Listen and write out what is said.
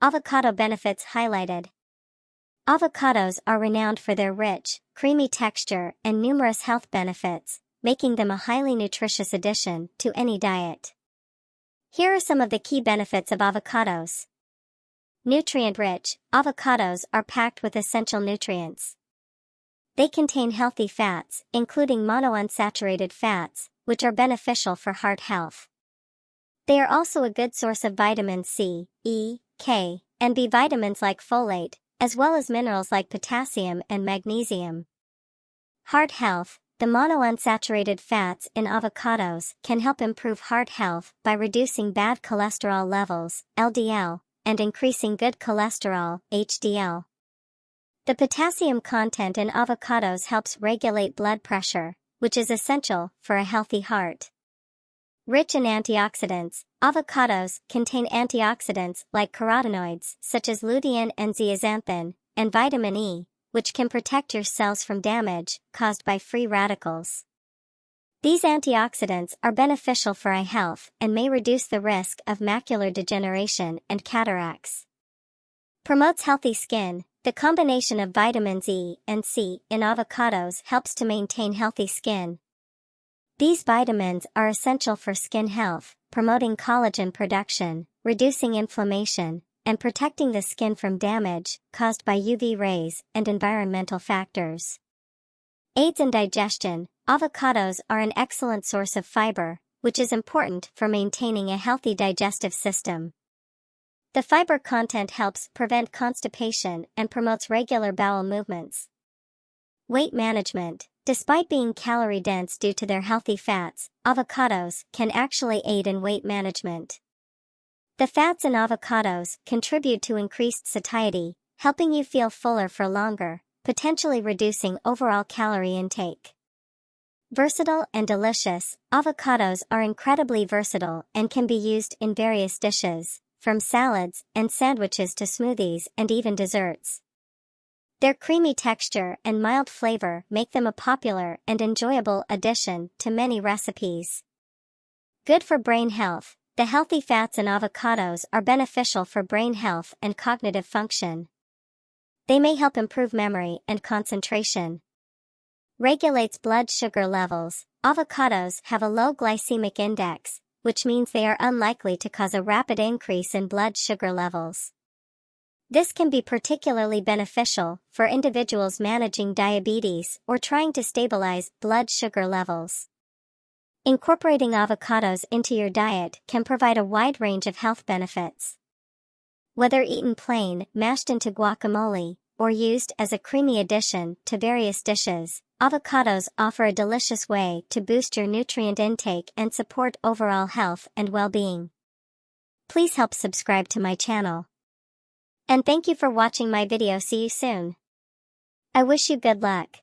avocado benefits highlighted. Avocados are renowned for their rich, creamy texture and numerous health benefits, making them a highly nutritious addition to any diet. Here are some of the key benefits of avocados. Nutrient-rich, avocados are packed with essential nutrients. They contain healthy fats, including monounsaturated fats, which are beneficial for heart health. They are also a good source of vitamins C, E, K, and B vitamins like folate, as well as minerals like potassium and magnesium. Heart health. The monounsaturated fats in avocados can help improve heart health by reducing bad cholesterol levels, LDL, and increasing good cholesterol, HDL. The potassium content in avocados helps regulate blood pressure, which is essential for a healthy heart. Rich in antioxidants, avocados contain antioxidants like carotenoids such as lutein and zeaxanthin, and vitamin E, which can protect your cells from damage caused by free radicals. These antioxidants are beneficial for eye health and may reduce the risk of macular degeneration and cataracts. Promotes healthy skin. The combination of vitamins E and C in avocados helps to maintain healthy skin. These vitamins are essential for skin health, promoting collagen production, reducing inflammation, and protecting the skin from damage caused by UV rays and environmental factors. Aids in digestion. Avocados are an excellent source of fiber, which is important for maintaining a healthy digestive system. The fiber content helps prevent constipation and promotes regular bowel movements. Weight management. Despite being calorie-dense due to their healthy fats, avocados can actually aid in weight management. The fats in avocados contribute to increased satiety, helping you feel fuller for longer, potentially reducing overall calorie intake. Versatile and delicious, avocados are incredibly versatile and can be used in various dishes, from salads and sandwiches to smoothies and even desserts. Their creamy texture and mild flavor make them a popular and enjoyable addition to many recipes. Good for brain health. The healthy fats in avocados are beneficial for brain health and cognitive function. They may help improve memory and concentration. Regulates blood sugar levels. Avocados have a low glycemic index, which means they are unlikely to cause a rapid increase in blood sugar levels. This can be particularly beneficial for individuals managing diabetes or trying to stabilize blood sugar levels. Incorporating avocados into your diet can provide a wide range of health benefits. Whether eaten plain, mashed into guacamole, or used as a creamy addition to various dishes, avocados offer a delicious way to boost your nutrient intake and support overall health and well-being. Please help subscribe to my channel. And thank you for watching my video. See you soon. I wish you good luck.